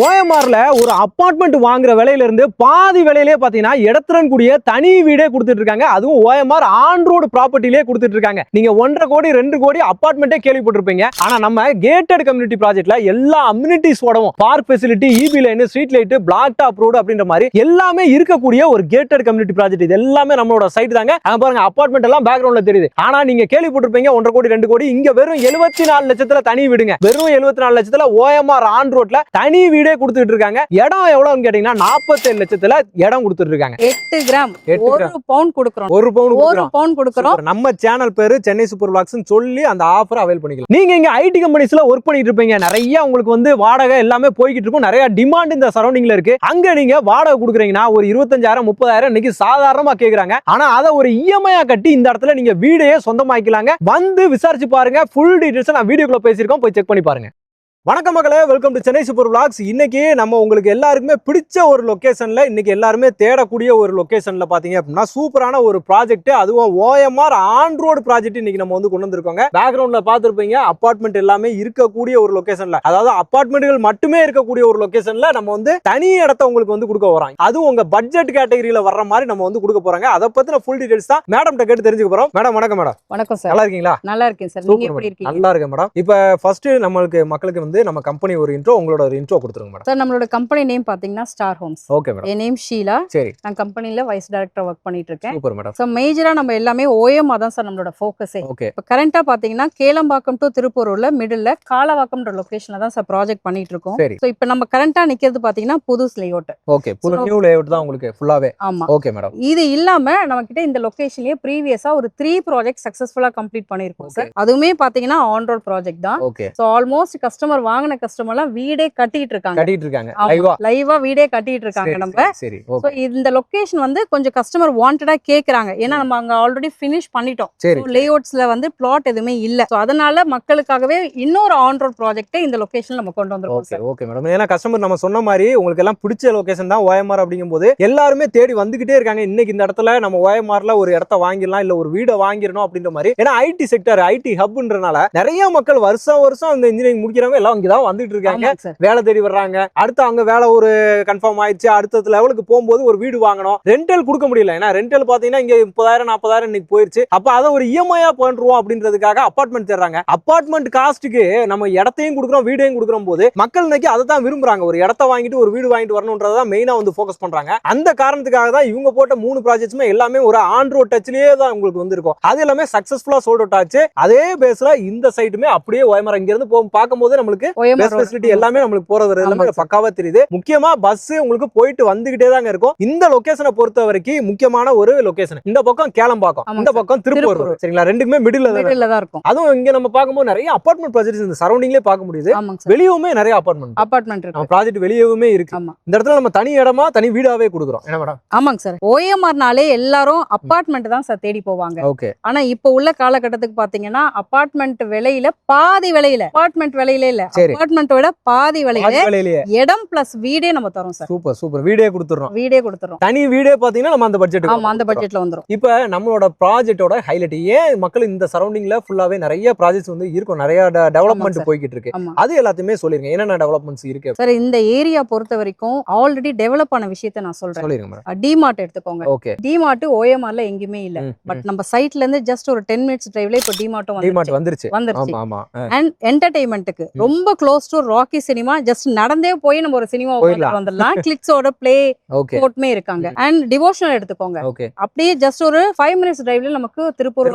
ஓஎம்ஆர்ல ஒரு அபார்ட்மெண்ட் வாங்குற விலையில இருந்து பாதி விலையிலே பாத்தீங்கன்னா இடத்துடன் கூடிய தனி வீடே கொடுத்துட்டு இருக்காங்க. அதுவும் ஓஎம்ஆர் ஆன் ரோடு ப்ராப்பர்ட்டிலே கொடுத்துட்டு இருக்காங்க. நீங்க 1.5 கோடி 2 கோடி அபார்ட்மெண்ட்டே கேள்விப்பட்டிருப்பீங்க. ஆனா நம்ம கேட்டட் கம்யூனிட்டி ப்ராஜெக்ட்ல எல்லா அம்யூனிட்டிஸோடவும் park facility, EB line, street light, block top road அப்படின்ற மாதிரி எல்லாமே இருக்கக்கூடிய ஒரு கேட்டட் கம்யூனிட்டி ப்ராஜெக்ட். இது எல்லாமே நம்மளோட சைட் தாங்க. அங்க பாருங்க அபார்ட்மெண்ட் எல்லாம் பேக்ரவுண்ட்ல தெரியுது. ஆனா நீங்க கேள்விப்பட்டிருப்பீங்க 1.5 கோடி 2 கோடி, இங்க வெறும் 74 லட்சத்துல தனி வீடுங்க. வெறும் 74 லட்சத்துல ஓஎம்ஆர் ஆன் ரோட்ல தனி வீடே கொடுத்துட்டு இருக்காங்க. இடம் எவ்வளவுன்னு கேட்டீங்கன்னா 47 லட்சத்துல இடம் கொடுத்துட்டு இருக்காங்க. 8 கிராம் 1 பவுண்ட் கொடுக்கிறோம். 1 பவுண்ட் கொடுக்கிறோம். நம்ம சேனல் பேரு சென்னை சூப்பர் விளாக்ஸ்னு சொல்லி அந்த ஆஃபர் அவைல் பண்ணிக்கலாம். நீங்க இங்க ஐடி கம்பெனிஸ்ல ஒர்க் பண்ணிட்டு இருப்பீங்க. நிறைய உங்களுக்கு வந்து வாடகை எல்லாமே போய்கிட்டு இருக்கும். நிறைய டிமாண்ட் இந்த சரௌண்டிங்ல இருக்கு. அங்க நீங்க வாடகை கொடுக்குறீங்கன்னா ஒரு 25,000 30,000 இன்னைக்கு சாதாரணமா கேக்குறாங்க. ஆனா அதை ஒரு இஎம்ஐ கட்டி இந்த இடத்துல நீங்க வீடையே சொந்தமாக்கிக்கலாங்க. வந்து விசாரிச்சு பாருங்க. ஃபுல் டீடைல்ஸ் நான் வீடியோக்குள்ள பேசியிருக்கோம், போய் செக் பண்ணி பாருங்க. வணக்கம் மக்களே, welcome to Chennai super vlogs. இன்னைக்கு நம்ம உங்களுக்கு எல்லாருக்குமே பிடிச்ச ஒரு லொகேஷன்ல, இன்னைக்கு எல்லாருமே தேடக்கூடிய ஒரு லொகேஷன்ல பாத்தீங்க அப்படின்னா சூப்பரான ஒரு ப்ராஜெக்ட், அதுவும் ஓஎம்ஆர் ஆன் ரோடு ப்ராஜெக்ட் இன்னைக்கு நம்ம வந்து கொண்டு வந்திருக்கோங்க. பேக்ரவுண்ட்ல பாத்துருப்பீங்க அபார்ட்மெண்ட் எல்லாமே இருக்கக்கூடிய ஒரு லொகேஷன்ல, அதாவது அபார்ட்மெண்ட்கள் மட்டுமே இருக்கக்கூடிய ஒரு லொகேஷன்ல நம்ம வந்து தனி இடத்த உங்களுக்கு வந்து கொடுக்க போறோம். அதுவும் உங்க பட்ஜெட் கேட்டகரியில வர்ற மாதிரி நம்ம வந்து கொடுக்க போறாங்க. அதை பத்தின ஃபுல் டீடைல்ஸ் தான் மேடம் கிட்ட கேட்டு தெரிஞ்சுக்க போறோம். மேடம் வணக்கம். மேடம் வணக்கம் சார். நல்லா இருக்கீங்களா? நல்லா இருக்கேன் சார். நீங்க எப்படி இருக்கீங்க? நல்லா இருக்கேன் மேடம். இப்போ ஃபர்ஸ்ட் நம்மளுக்கு மக்களுக்கு நம்ம கம்பெனி ஒரு இன்ட்ரோ, உங்களோட ஒரு இன்ட்ரோ கொடுத்துருங்க மேடம். சார், நம்மளோட கம்பெனி நேம் பாத்தீங்கன்னா ஸ்டார் ஹோம்ஸ். Okay madam. என் நேம் ஷீலா. சரி. நான் கம்பெனில வைஸ் டைரக்டரா வர்க் பண்ணிட்டு இருக்கேன். Super madam. சோ மேஜரா நம்ம எல்லாமே ஓஎம்ஆர் தான் சார் நம்மளோட ஃபோக்கஸே. ஓகே. இப்போ கரண்டா பாத்தீங்கன்னா கேளம்பாக்கம் டு திருப்பூர்ல மிடில்ல காலவாக்கம்ன்ற லொகேஷன்ல தான் சார் ப்ராஜெக்ட் பண்ணிட்டு இருக்கோம். சரி. சோ இப்போ நம்ம கரண்டா நிக்கிறது பாத்தீங்கன்னா புது லேஅவுட். ஓகே. புது நியூ லேஅவுட் தான் உங்களுக்கு ஃபுல்லாவே. ஆமா. Okay madam. இது இல்லாம நம்ம கிட்ட இந்த லொகேஷன்லயே ப்ரீவியஸா ஒரு 3 ப்ராஜெக்ட் சக்சஸ்ஃபுல்லா கம்ப்ளீட் பண்ணிருக்கோம் சார். அதுவுமே பாத்தீங்கன்னா ஆன் ரோட் ப்ராஜெக்ட் தான். ஓகே. சோ ஆல்மோஸ்ட் கஸ்டமர் வாங்குன கஸ்டமர்லாம் வீடே கட்டிட்டு இருக்காங்க. லைவா வீடே கட்டிட்டு இருக்காங்க நம்ம. சரி. சோ இந்த லொகேஷன் வந்து கொஞ்சம் கஸ்டமர் வாண்டடா கேக்குறாங்க. ஏன்னா நம்ம அங்க ஆல்ரெடி ஃபினிஷ் பண்ணிட்டோம். லேஅவுட்ஸ்ல வந்து பிளாட் எதுவுமே இல்ல. சோ அதனால மக்களுக்காகவே இன்னொரு ஆன் ரோட் ப்ராஜெக்ட் இந்த லொகேஷன்ல நம்ம கொண்டு வந்திருக்கோம் சார். Okay madam. ஏன்னா கஸ்டமர் நம்ம சொன்ன மாதிரி உங்களுக்கு எல்லாம் பிடிச்ச லொகேஷன் தான் ஓஎம்ஆர் அப்படிங்கும்போது எல்லாருமே தேடி வந்துகிட்டே இருக்காங்க. இன்னைக்கு இந்த இடத்துல நம்ம ஓஎம்ஆர்ல ஒரு இடத்த வாங்கிடலாம், இல்ல ஒரு வீடை வாங்கிடணும் அப்படின்ற மாதிரி. ஏன்னா ஐடி செக்டர், ஐடி ஹப்ன்றனால நிறைய மக்கள் வருஷம் இந்த இன்ஜினியரிங் முடிக்கிறவங்க எல்லாம் இங்கதான் வந்துட்டு இருக்காங்க. வேலை தேடி வர்றாங்க. அடுத்து அங்க வேலை ஒரு கன்ஃபார்ம் ஆயிடுச்சு, அடுத்த லெவலுக்கு போகும்போது ஒரு வீடு வாங்கணும். ரெண்டல் கொடுக்க முடியல. ஏன்னா ரெண்டல் பாத்தீங்கன்னா இங்க 30,000 40,000 இன்னைக்கு போயிருச்சு. அப்ப அதை ஒரு இஎம்ஐயா பண்றோம் அப்படின்றதுக்காக அபார்ட்மெண்ட் தேடுறாங்க. அபார்ட்மெண்ட் காஸ்ட்டுக்கு நம்ம இடத்தையும் கொடுக்குறோம், வீடையும் கொடுக்குறோம் போது மக்கள் இன்னைக்கு அதை தான் விரும்புறாங்க. ஒரு இடத்த வாங்கிட்டு ஒரு வீடு வாங்கிட்டு வரணும்ன்றதான் மெயினா வந்து ஃபோக்கஸ் பண்றாங்க. அந்த காரணத்துக்காக தான் இவங்க போட்ட 3 ப்ராஜெக்ட்ஸுமே எல்லாமே ஒரு ஆன் ரோட் டச்லயே தான் உங்களுக்கு வந்திருக்கும். அது எல்லாமே சக்சஸ்ஃபுல்லா சோல்ட் அவுட் ஆச்சு. அதே பேஸ்ல இந்த சைட்டுமே அப்படியே ஓஎம்ஆர் இங்க இருந்து பார்க்கும்போது நம்மளுக்கு ஃபெசிலிட்டி எல்லாமே நம்மளுக்கு போறது எல்லாமே பக்காவா தெரியுது. முக்கியமா பஸ் உங்களுக்கு போயிட்டு வந்துகிட்டே தாங்க இருக்கும். இந்த லொகேஷனை பொறுத்த வரைக்கும் முக்கியமான ஒரு லொகேஷன். இந்த பக்கம் கேளம்பாக்கம், இந்த பக்கம் திருப்பூர். சரிங்களா? ரெண்டுக்குமே மிடில்ல தான் இருக்கும். அதுவும் இங்க நம்ம பார்க்கும்போது நிறைய அபார்ட்மெண்ட் ப்ராஜெக்ட்ஸ் இந்த சரௌண்டிங்லயே பார்க்க முடியுது. வெளியவுமே நிறைய அபார்ட்மெண்ட் இருக்கு. ப்ராஜெக்ட் வெளியவுமே இருக்கு. இந்த இடத்துல நம்ம தனி இடமா தனி வீடாவே கொடுக்குறோம். என்ன மேடம்? ஆமாங்க சார். ஓஎம்ஆர்னாலே எல்லாரும் அபார்ட்மெண்ட் தான் சார் தேடி போவாங்க. ஓகே. ஆனா இப்போ உள்ள காலகட்டத்துக்கு பாத்தீங்கன்னா அபார்ட்மெண்ட் விலையில பாதி விலையில, அபார்ட்மெண்ட் விலையில இல்ல, அபார்ட்மெண்ட் விட பாதி விலையில இடம் பிளஸ் வீடே நம்ம தரோம் சார். சூப்பர். வீடே கொடுத்துறோம். தனி வீடே பாத்தீங்கன்னா நம்ம அந்த பட்ஜெட். ஆமா, அந்த பட்ஜெட்ல வந்துரும். இப்போ நம்மளோட ப்ராஜெக்ட்டோட ஹைலைட் ஏன் மக்கள் இந்த சரௌண்டிங்ல ஃபுல்லாவே நிறைய ப்ராஜெக்ட்ஸ் வந்து இருக்கும், நிறைய டெவலப்மெண்ட் போய்கிட்டு இருக்கு. அது எல்லாத்தையுமே சொல்லிருங்க. என்னென்ன டெவலப்மெண்ட்ஸ் இருக்கு சார்? இந்த ஏரியா பொறுத்த வரைக்கும் ஆல்ரெடி டெவலப் ஆன விஷயத்தை நான் சொல்றேன். சொல்லிருங்க மேடம். டிமார்ட் எடுத்துக்கோங்க. ஓகே. டிமார்ட் ஓஎம்ஆர்ல எங்கயுமே இல்ல. பட் நம்ம சைட்ல இருந்து ஜஸ்ட் ஒரு 10 மினிட்ஸ் டிரைவ்ல இப்போ டிமார்ட் வந்துருச்சு. ஆமா. அண்ட் என்டர்டெயின்மென்ட்க்கு ரொம்ப close to Rakki cinema. Just நடந்தே போய் நம்ம ஒரு சினிமா வந்துடலாம். கிளிக்ஸோட பிளே கோர்ட்மே இருக்காங்க. அண்ட் டிவோஷனல் எடுத்துக்கோங்க. அப்படியே ஜஸ்ட் ஒரு 5 மினிட்ஸ் டிரைவ்ல நமக்கு திருப்பூர்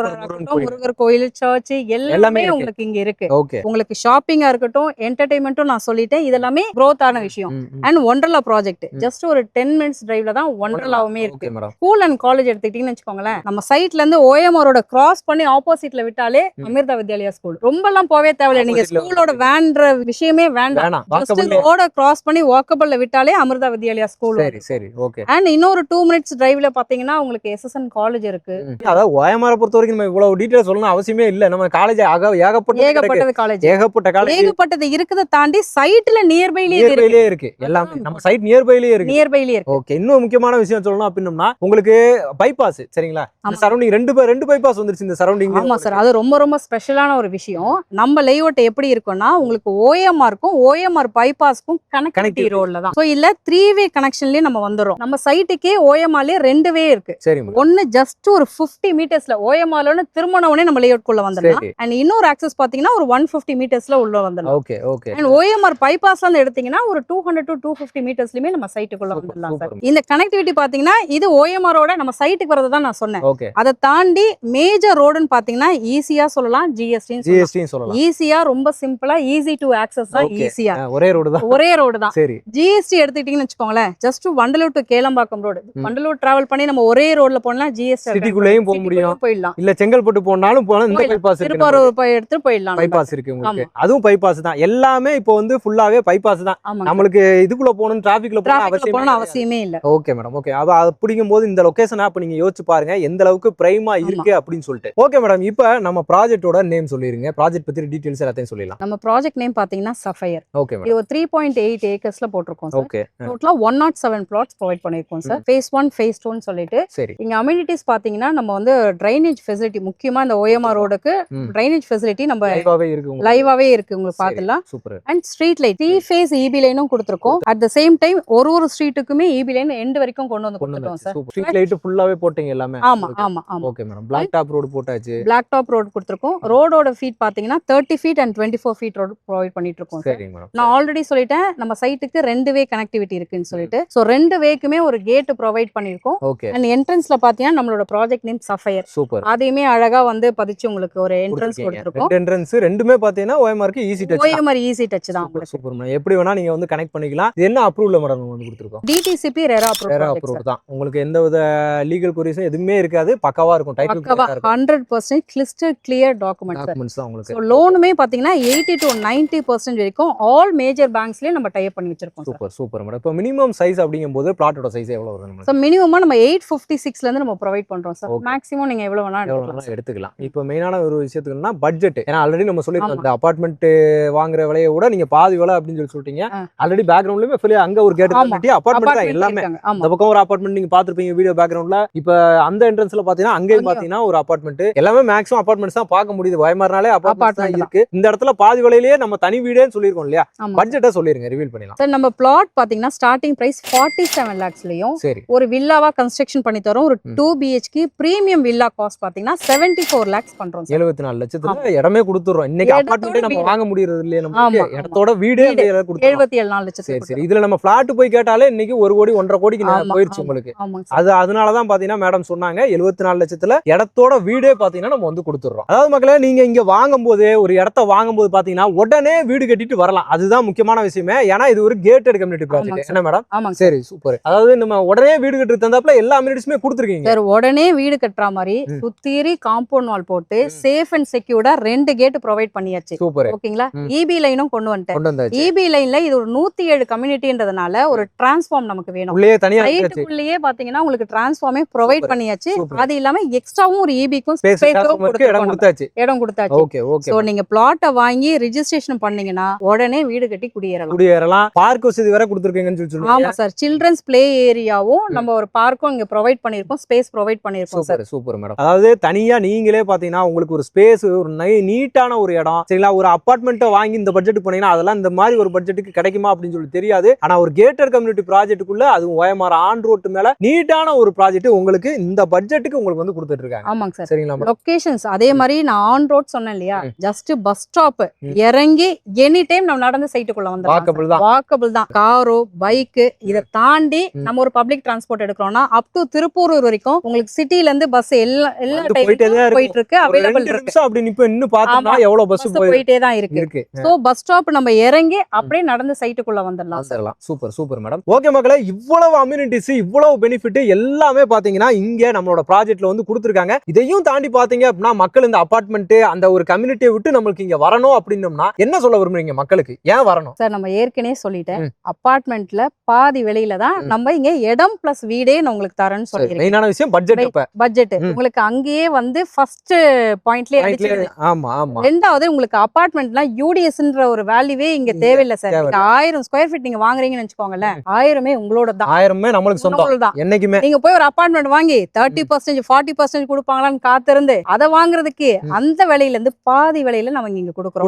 முருகர் கோயில், சர்ச் எல்லாமே உங்களுக்கு இங்க இருக்கு. உங்களுக்கு ஷாப்பிங்கா இருக்கட்டும், என்டர்டெயின்மெண்ட்டும் நான் சொல்லிட்டேன். இதெல்லாமே growth ஆன விஷயம். அண்ட் ஒண்டர்லா ப்ராஜெக்ட் ஜஸ்ட் ஒரு 10 மினிட்ஸ் டிரைவ்ல தான் ஒண்டர்லாவுமே இருக்கு. ஸ்கூல் அண்ட் காலேஜ் எடுத்துக்கிட்டீங்கன்னு வச்சுக்கோங்களேன், நம்ம சைட்ல இருந்து ஓஎம்ஆரோட கிராஸ் பண்ணி ஆப்போசிட்ல விட்டாலே அமிர்தா வித்யாலயா ஸ்கூல். ரொம்ப எல்லாம் போவே தேவையில்லை. நீங்க ஸ்கூலோட வேன்ற விஷயமே வேண்டாம். ஜஸ்ட் ரோட கிராஸ் பண்ணி வாக்கபிள்ல விட்டாலே அமிர்தா வித்யாலயா ஸ்கூல். சரி. ஓகே. அண்ட் இன்னொரு 2 மினிட்ஸ் டிரைவ்ல பாத்தீங்கன்னா உங்களுக்கு எஸ்எஸ்என் காலேஜ் இருக்கு. அதாவது ஓஎம்ஆர் பொறுத்த வரைக்கும் நம்ம இவ்வளவு டீடைல் சொல்லணும் அவசியமே இல்ல. நம்ம காலேஜ் ஏகப்பட்டது காலேஜ் ஏகப்பட்டது இருக்குத தாண்டி சைட்ல நியர்பைலயே இருக்கு. எல்லாமே நம்ம சைட் நியர்பைலயே இருக்கு. ஓகே. இன்னும் முக்கியமான விஷயம் சொல்லணும் அப்படின்னா உங்களுக்கு பைபாஸ். சரிங்களா? இந்த சரௌண்டிங் ரெண்டு பைபாஸ் வந்துருச்சு இந்த சரௌண்டிங். ஆமா சார், அது ரொம்ப ரொம்ப ஸ்பெஷலான ஒரு விஷயம். நம்ம லேஅவுட் எப்படி இருக்கும்னா உங்களுக்கு உங்களுக்கு ஓஎம்ஆருக்கும் ஓஎம்ஆர் பைபாஸ்க்கும் கனெக்டிவிட்டி ரோட்ல தான். சோ இல்ல 3-வே கனெக்ஷன்லயே நம்ம வந்துரும். நம்ம சைட்டுக்கே ஓஎம்ஆர்லயே 2-வே இருக்கு. சரி, ஒன்னு ஜஸ்ட் ஒரு 50 மீட்டர்ஸ்ல ஓஎம்ஆர்ல திருமணவனே நம்ம லேஅவுட் குள்ள வந்துடலாம். அண்ட் இன்னொரு ஆக்சஸ் பாத்தீங்கன்னா ஒரு 150 மீட்டர்ஸ்ல உள்ள வந்துடலாம். Okay okay. அண்ட் ஓஎம்ஆர் பைபாஸ்ல இருந்து எடுத்தீங்கன்னா ஒரு 200 to 250 மீட்டர்ஸ்லயுமே நம்ம சைட்டுக்குள்ள வந்துடலாம் சார். இந்த கனெக்டிவிட்டி பாத்தீங்கன்னா இது ஓஎம்ஆரோட நம்ம சைட்டுக்கு வரது தான் நான் சொன்னேன். அதை தாண்டி மேஜர் ரோடுன்னு பாத்தீங்கன்னா ஈஸியா சொல்லலாம், ஜிஎஸ்டி சொல்லலாம். ஈஸியா ரொம்ப சிம்பிளா ஈஸி டு ஆக்சஸ் தான். ஈஸியா ஒரே ரோடு தான். ஜிஎஸ்டி எடுத்துக்கிட்டீங்கன்னு வச்சுக்கோங்களேன், just Vandalur to Kelambakkam road, Vandalur travel பண்ணி நம்ம ஒரே ரோட்ல போனா ஜிஎஸ்டி சிட்டிக்குள்ளேயும் போக முடியும், போயிடலாம். இல்ல செங்கல்பட்டு போனாலும் போனா இந்த பைபாஸ் இருக்கு, திருப்பூர் எடுத்து போயிடலாம். பைபாஸ் இருக்கு உங்களுக்கு, அதுவும் பைபாஸ் தான். எல்லாமே இப்போ வந்து ஃபுல்லாவே பைபாஸ் தான். நம்மளுக்கு இதுக்குள்ள போகணும், டிராபிக்ல போகணும் அவசியமே இல்ல. Okay madam, okay. அப்படிங்கும்போது இந்த லொகேஷன் அப்ப நீங்க யோசிச்சு பாருங்க எந்த அளவுக்கு பிரைமா இருக்கு அப்படின்னு சொல்லிட்டு. ஓகே மேடம், இப்போ நம்ம ப்ராஜெக்ட்டோட நேம் சொல்லிருங்க, ப்ராஜெக்ட் பத்தி டீடைல்ஸ் எல்லாத்தையும் சொல்லிடலாம். நம்ம ப்ராஜெக்ட் நேம் பாத்தீங்கன்னா சஃபயர். Okay madam. இது 3.8 ஏக்கர்ஸ்ல போட்டுருக்கோம் சார். ஓகே. டோட்டலா 107 plots ப்ரொவைட் பண்ணிருக்கோம் சார். phase 1 phase 2 னு சொல்லிட்டு. சரி. இங்க அமெனிட்டிஸ் பாத்தீங்கன்னா நம்ம வந்து ட்ரைனேஜ் ஃபெசிலிட்டி, முக்கியமா இந்த OMR ரோடுக்கு ட்ரைனேஜ் ஃபெசிலிட்டி நம்ம லைவாவே இருக்கு உங்களுக்கு பாத்துலாம். Super. And street light 3 phase EB லைனும் கொடுத்திருக்கோம். அட் தி சேம் டைம் ஒரு ஸ்ட்ரீட்டுக்குமே EB லைன் எண்ட் வரைக்கும் கொண்டு வந்து கொடுத்துட்டோம் சார். ஸ்ட்ரீட் லைட் ஃபுல்லாவே போட்டீங்க எல்லாமே. ஆமா ஆமா ஆமா. Okay madam. Black top road போட்டாச்சு. பிளாக் டாப் ரோட் கொடுத்திருக்கோம். ரோடோட ஃபீட் பாத்தீங்கன்னா 30 feet and 24 feet road provide பண்ணிட்டு இருக்கோம் சார். நான் ஆல்ரெடி சொல்லிட்டேன் நம்ம சைட்டுக்கு 2-வே கனெக்டிவிட்டி இருக்குன்னு சொல்லிட்டு. சோ 2-வேக்குமே ஒரு கேட் ப்ரொவைட் பண்ணிருக்கோம். அண்ட் என்ட்ரன்ஸ்ல பாத்தீங்கன்னா நம்மளோட ப்ராஜெக்ட் நேம் சஃபயர். சூப்பர். அதையுமே அழகா வந்து பதிச்சு உங்களுக்கு ஒரு என்ட்ரன்ஸ் கொடுத்திருக்கோம். என்ட்ரன்ஸ் ரெண்டுமே பாத்தீங்கன்னா OMR க்கு easy touch. OMR easy touch தான். Super madam. எப்படி வேணா நீங்க வந்து கனெக்ட் பண்ணிக்கலாம். இது என்ன அப்ரூவல் மேடம் வந்து கொடுத்திருக்கோம்? DTCP ரெரா அப்ரூவல் தான். உங்களுக்கு எந்த வித லீகல் குரீஸும் எதுவுமே இருக்காது, பக்காவா இருக்கும். டைட்டில் பக்காவா 100% கிறிஸ்டல் கிளியர் டாக்குமெண்ட்ஸ் தான் உங்களுக்கு. சோ லோனுமே பாத்தீங்கன்னா 80 to 90% வரைக்கும் ஆல் மேஜர் பேங்க்ஸ்லயே நம்ம டை அப் பண்ணி வச்சிருக்கோம். Super super madam. இப்போ மினிமம் சைஸ் அப்படிங்கும்போது பிளாட்டோட சைஸ் எவ்வளவு வரும் நமக்கு? சோ மினிமமா நம்ம 856 ல இருந்து நம்ம ப்ரொவைட் பண்றோம் சார். மேக்ஸिमम நீங்க எவ்வளவு வேணா எடுத்துக்கலாம். இப்போ மெயினான ஒரு விஷயத்துக்குன்னா பட்ஜெட். ஏன்னா ஆல்ரெடி நம்ம சொல்லிருக்கோம் இந்த அபார்ட்மெண்ட் வாங்குற விலையை விட நீங்க பாதி விலை அப்படின்னு சொல்லிட்டீங்க. ஆல்ரெடி பேக்ரவுண்ட்லயே ஃபுல்லி அங்க ஒரு கேட் கட்டி அபார்ட்மெண்ட் தான் எல்லாமே. இந்த பக்கம் ஒரு அபார்ட்மெண்ட் நீங்க பாத்துருப்பீங்க வீடியோ பேக்ரவுண்ட்ல. இப்போ அந்த என்ட்ரன்ஸ்ல பாத்தீங்கன்னா அங்கேயும் பாத்தீங்கன்னா ஒரு அபார்ட்மெண்ட். எல்லாமே மேக்ஸிமம் அபார்ட்மெண்ட்ஸ் தான் பார்க்க முடியுது. OMRனாலே அபார்ட்மெண்ட் தான் இருக்கு. இந்த இடத்துல பாதி விலையிலேயே நம்ம தனி வீடேன்னு சொல்லிருக்கோம் இல்லையா? பட்ஜெட்டை சொல்லிருங்க, ரிவீல் பண்ணிடலாம் சார். நம்ம பிளாட் பாத்தீங்கன்னா ஸ்டார்டிங் பிரைஸ் 47 lakhsலயும் ஒரு வில்லாவா கன்ஸ்ட்ரக்ஷன் பண்ணி தரோம். ஒரு 2 BHK பிரீமியம் வில்லா காஸ்ட் பாத்தீங்கன்னா 74 lakhs பண்றோம். 74 லட்சத்துக்கு இடமே கொடுத்துறோம். இன்னைக்கு அபார்ட்மெண்ட் நம்ம வாங்க முடியறது இல்லையே, நம்ம இடத்தோட வீடே 77 லட்சத்துக்கு. சரி, இதுல நம்ம பிளாட் போய் கேட்டாலே இன்னைக்கு 1 கோடி 1.5 கோடிக்கு போயிருச்சு உங்களுக்கு. அதனாலதான் பாத்தீங்கன்னா மேடம் சொன்னாங்க 74 லட்சத்துல இடத்தோட வீடே பாத்தீங்கன்னா நம்ம வந்து கொடுத்துறோம். அதாவது மக்களே, நீங்க இங்க வாங்கும் போது ஒரு இடத்த வாங்கும் போது பாத்தீங்கன்னா உடனே வீடு கட்டிட்டு வரலாம். அதுதான் முக்கியமான விஷயமே. ஏன்னா இது ஒரு கேட்டட் கம்யூனிட்டி ப்ராஜெக்ட். என்ன மேடம்? சரி, சூப்பர். அதாவது நம்ம உடனே வீடு கட்டுறது தந்தாப்புல எல்லா அம்யூனிட்டிஸுமே கொடுத்துருக்கீங்க சார். உடனே வீடு கட்டுற மாதிரி சுத்தீரி காம்பவுண்ட் வால் போட்டு சேஃப் அண்ட் செக்யூர்டா 2 கேட் ப்ரொவைட் பண்ணியாச்சு. சூப்பர். ஓகேங்களா? EB லைனும் கொண்டு வந்துட்டேன். EB லைன்ல இது ஒரு 107 கம்யூனிட்டின்றதுனால ஒரு டிரான்ஸ்ஃபார்ம் நமக்கு வேணும். சைட்டுக்குள்ளேயே பாத்தீங்கன்னா உங்களுக்கு டிரான்ஸ்ஃபார்மே ப்ரொவைட் பண்ணியாச்சு. அது இல்லாம எக்ஸ்ட்ராவும் ஒரு EB-க்கும் இடம் கொடுத்தாச்சு. Okay okay. சோ நீங்க பிளாட்டை வாங்கி ரெஜிஸ்ட்ரேஷன் பண்ணீங்கன்னா உடனே வீடு கட்டி குடியேறலாம். பார்க் வசதி வேற கொடுத்திருக்கீங்கன்னு சொல்லுங்க. ஆமா சார். சில்ட்ரன்ஸ் பிளே ஏரியாவும் நம்ம ஒரு பார்க்கும் இங்க ப்ரொவைட் பண்ணிருக்கோம், ஸ்பேஸ் ப்ரொவைட் பண்ணிருக்கோம் சார். Super madam. அதாவது தனியா நீங்களே பாத்தீங்கன்னா உங்களுக்கு ஒரு ஸ்பேஸ், ஒரு நீட்டான ஒரு இடம், சரிங்களா? ஒரு அபார்ட்மெண்ட்டை வாங்கி இந்த பட்ஜெட் போனீங்கன்னா அதெல்லாம் இந்த மாதிரி ஒரு பட்ஜெட்டுக்கு கிடைக்குமா அப்படின்னு சொல்லி தெரியாது. ஆனா ஒரு கேட்டட் கம்யூனிட்டி ப்ராஜெக்ட்டுக்குள்ள அதுவும் OMR ஆன் ரோட் மேல நீட்டான ஒரு ப்ராஜெக்ட் உங்களுக்கு இந்த பட்ஜெட்டுக்கு உங்களுக்கு வந்து கொடுத்துட்டு இருக்காங்க. ஆமாங்க சார். சரிங்களா? லொகேஷன்ஸ் அதே மாதிரி நான் ஆன் ரோட் சொன்னேன் இல்லையா, ஜஸ்ட் பஸ் ஸ்டாப் இறங்கி எனி டைம் நம்ம நடந்து சைட்டுக்குள்ள வந்து வாக்கபிள் தான். காரோ பைக் இதை தாண்டி நம்ம ஒரு பப்ளிக் டிரான்ஸ்போர்ட் எடுக்கிறோம்னா அப் டு திருப்பூர் வரைக்கும் உங்களுக்கு சிட்டில இருந்து பஸ் எல்லா போயிட்டு இருக்கு, அவைலபிள் இருக்கு. அப்படி இன்னும் பார்த்தோம்னா எவ்வளவு பஸ் போயிட்டே தான் இருக்கு. சோ பஸ் ஸ்டாப் நம்ம இறங்கி அப்படியே நடந்து சைட்டுக்குள்ள வந்துடலாம். Super super madam. ஓகே மக்களே, இவ்வளவு அம்யூனிட்டிஸ், இவ்வளவு பெனிஃபிட் எல்லாமே பாத்தீங்கன்னா இங்க நம்மளோட ப்ராஜெக்ட்ல வந்து கொடுத்துருக்காங்க. இதையும் தாண்டி பாத்தீங்க அப்படின்னா மக்கள் இந்த அபார்ட்மெண்ட் அந்த ஒரு கம்யூனிட்டியை விட்டு நம்மளுக்கு இங்க வரணும் அப்படின்னோம்னா என்ன சொல்ல விரும்புறீங்க மக்களுக்கு? ஏன் வரணும் சார்? நம்ம ஏற்கனவே சொல்லிட்டேன், அபார்ட்மெண்ட்ல பாதி வெளியில தான் நம்ம இங்க இடம் பிளஸ் வீடே நான் உங்களுக்கு தரேன்னு சொல்லிருக்கேன். மெயினான விஷயம் பட்ஜெட் உங்களுக்கு அங்கேயே வந்து ஃபர்ஸ்ட் பாயிண்ட்லயே அடிச்சிருது. ஆமா ஆமா. ரெண்டாவது உங்களுக்கு அபார்ட்மெண்ட்னா UDSன்ற ஒரு வேல்யூவே இங்க தேவையில்லை சார். 1000 ஸ்கொயர் ஃபீட் நீங்க வாங்குறீங்கன்னு வச்சுக்கோங்களேன், 1000மே உங்களோட தான். 1000மே நம்மளுக்கு சொந்தம் தான். என்னைக்குமே நீங்க போய் ஒரு அபார்ட்மெண்ட் வாங்கி 30% 40% கொடுப்பாங்களான்னு காத்திருந்து அதை வாங்குறதுக்கு அந்த விலையில இருந்து பாதி விலையில நம்ம இங்க கொடுத்துறோம்.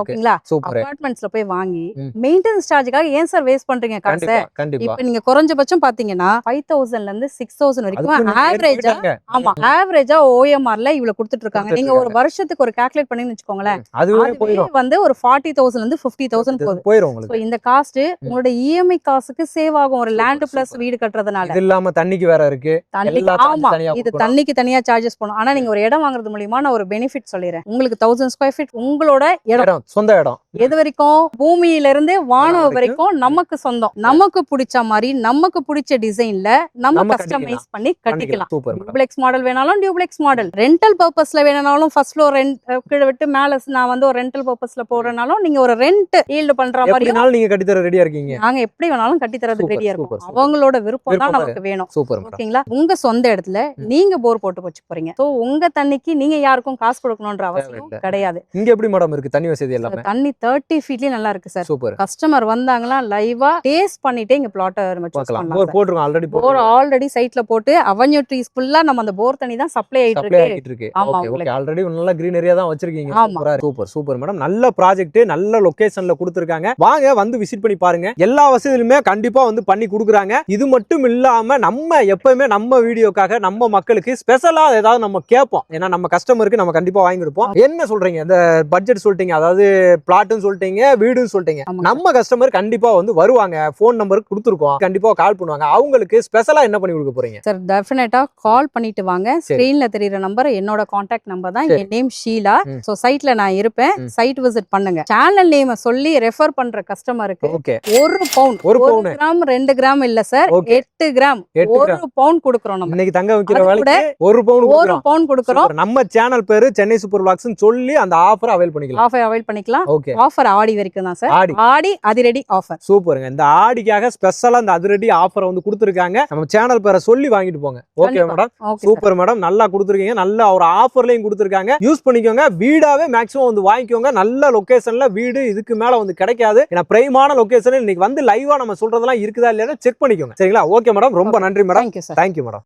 ஓகேங்களா சூப்பர். அபார்ட்மெண்ட்ஸ்ல போய் வாங்கி மெயின்டெனன்ஸ் சார்ஜுக்காக ஏன் சார் வேஸ்ட் பண்றீங்க காசை? கண்டிப்பா கண்டிப்பா. இப்ப நீங்க குறைஞ்சபட்சம் பாத்தீங்கன்னா 5000ல இருந்து 6000 வரைக்கும் அதுக்கு ஆவரேஜா, போயிட்டாங்க. ஆமா ஆவரேஜா OMRல இவ்வளவு கொடுத்துட்டு இருக்காங்க. நீங்க ஒரு வருஷத்துக்கு ஒரு கால்குலேட் பண்ணி வச்சுக்கோங்களேன், அதுவே அதுவே போயிடும் வந்து ஒரு 40,000ல இருந்து 50,000 போகுது. போயிடும் So, உங்களுக்கு. இந்த காஸ்ட் உங்களோட இஎம்ஐ காசுக்கு சேவ் ஆகும், ஒரு லேண்ட் பிளஸ் வீடு கட்டுறதுனால. இது இல்லாம தண்ணிக்கு வேற இருக்கு. தண்ணிக்கு, எல்லா charge ஆமா தனியா இது கொடுக்கணும். தண்ணிக்கு தனியா சார்ஜஸ் பண்ணும். ஆனா நீங்க ஒரு இடம் வாங்குறது மூலியமா நான் ஒரு பெனிஃபிட் சொல்லிடுறேன். உங்களுக்கு 1000 ஸ்கொயர் ஃபீட் உங்களோட இடம், இடம், சொந்த இடம். எது வரைக்கும் பூமியில இருந்து வானம் வரைக்கும் நமக்கு சொந்தம். நமக்கு பிடிச்ச மாதிரி நமக்கு பிடிச்ச டிசைன்ல நம்ம நம்ம கஸ்டமைஸ் பண்ணி கட்டிக்கலாம். Super madam. டியூப்ளெக்ஸ் மாடல் வேணாலும் டியூப்ளெக்ஸ் மாடல், ரெண்டல் பர்பஸ்ல வேணாலும் ஃபர்ஸ்ட் ஃப்ளோர் ரெண்ட் கீழ விட்டு மேல நான் வந்து ஒரு ரெண்டல் பர்பஸ்ல போறேனாலும் நீங்க ஒரு ரெண்ட் ஈல்ட் பண்ற மாதிரி எப்படினாலும் நீங்க கட்டி தர ரெடியா இருக்கீங்க. நாங்க எப்படி வேணாலும் கட்டி தரதுக்கு சூப்பர், ரெடியா சூப்பர், இருக்கும். சூப்பர். அவங்களோட விருப்பம் தான் விருப்பம் நமக்கு வேணும். Super madam. ஓகேங்களா? உங்க சொந்த இடத்துல நீங்க போர் போட்டு வச்சு போறீங்க. சோ உங்க தண்ணிக்கு நீங்க யாருக்கும் காசு கொடுக்கணும்ன்ற அவசியம் தேவையில்லை. கிடையாது. இங்க எப்படி மேடம் இருக்கு தண்ணி வசதி எல்லாமே? தண்ணி 30 ஃபீட்லயே நல்லா இருக்கு சார். சூப்பர். கஸ்டமர் வந்தாங்களா லைவா டேஸ்ட் பண்ணிட்டே இங்க பிளாட் பார்க்கலாம். போர் போட்டுருக்கோம் ஆல்ரெடி. போர் ஆல்ரெடி சைட்ல போட்டு அவென்யூ ட்ரீஸ் ஃபுல்லா நம்ம அந்த போர் தண்ணி தான் சப்ளை ஆயிட்டு சப்ளை இருக்கு. ஆகிட்டு இருக்கு. ஆமா, ஓகே ஓகே. உங்களுக்கு. ஆல்ரெடி நல்ல கிரீன் ஏரியா தான் வச்சிருக்கீங்க. ஆமா. Super super madam. நல்ல ப்ராஜெக்ட், நல்ல லொகேஷன்ல கொடுத்திருக்காங்க. வாங்க வந்து விசிட் பண்ணி பாருங்க. எல்லா வசதியுமே கண்டிப்பா வந்து பண்ணி கொடுக்குறாங்க. இது மட்டும் இல்லாம நம்ம எப்பவுமே நம்ம வீடியோக்காக நம்ம மக்களுக்கு ஸ்பெஷலா ஏதாவது நம்ம கேட்போம். ஏன்னா நம்ம கஸ்டமருக்கு நம்ம கண்டிப்பா வாங்கி கொடுப்போம். என்ன சொல்றீங்க? இந்த பட்ஜெட் சொல்லிட்டீங்க, அதாவது பிளாட்டும் சொல்லிட்டீங்க, வீடும் சொல்லிட்டீங்க. ஆமா. நம்ம கஸ்டமர் கண்டிப்பா வந்து வருவாங்க. போன் நம்பர் கொடுத்துருக்கோம், கண்டிப்பா கால் பண்ணுவாங்க. அவங்களுக்கு ஸ்பெஷலா என்ன பண்ணி கொடுக்க போறீங்க? சார் டெஃபினட்டா கால் பண்ணிட்டு வாங்க. ஸ்கிரீன்ல தெரியுற நம்பர் என்னோட கான்டாக்ட் நம்பர் தான். என் நேம் ஷீலா. சோ சைட்ல நான் இருப்பேன். சைட் விசிட் பண்ணுங்க. சேனல் நேம் சொல்லி ரெஃபர் பண்ற கஸ்டமருக்கு ஓகே. 1 பவுண்ட், 1 கிராம் 2 கிராம் இல்ல சார், 8 கிராம் 1 பவுண்ட் கொடுக்கறோம். நம்ம இன்னைக்கு தங்க வைக்கிற அது வேலைக்கு கூட 1 பவுன் 1 கொடுக்குறோம். பவுண்ட் கொடுக்கறோம். சூப்பர். நம்ம சேனல் பேரு சென்னை சூப்பர் விளாக்ஸ்னு சொல்லி அந்த ஆஃபர் அவைல் பண்ணிக்கலாம். ஆஃபர் அவைல் பண்ணிக்கலாம். ஓகே. ஆஃபர் ஆடி வரைக்கும் தான் சார். ஆடி. ஆடி அதிரடி ஆஃபர். சூப்பருங்க. இந்த ஆடிக்காக ஸ்பெஷலா இந்த அதிரடி ஆஃபர் வந்து கொடுத்துருக்காங்க. நம்ம சேனல் பேரை சொல்லி வாங்கிட்டு போங்க. ஓகே கண்டிப்பா. Madam. Okay sir. Super madam. நல்லா கொடுத்துருக்கீங்க. நல்ல ஒரு ஆஃபர்லயும் கொடுத்துருக்காங்க. யூஸ் பண்ணிக்கோங்க. வீடாவே மேக்ஸிமம் வந்து வாங்கிக்கோங்க. நல்ல லொகேஷன்ல வீடு இதுக்கு மேல வந்து கிடைக்காது. ஏன்னா பிரைமான லொகேஷன் இன்னைக்கு வந்து லைவா நம்ம சொல்றதெல்லாம் இருக்குதா இல்லையா செக் பண்ணிக்கோங்க. சரிங்களா? Okay madam. ரொம்ப நன்றி madam. Thank you sir. Thank you madam.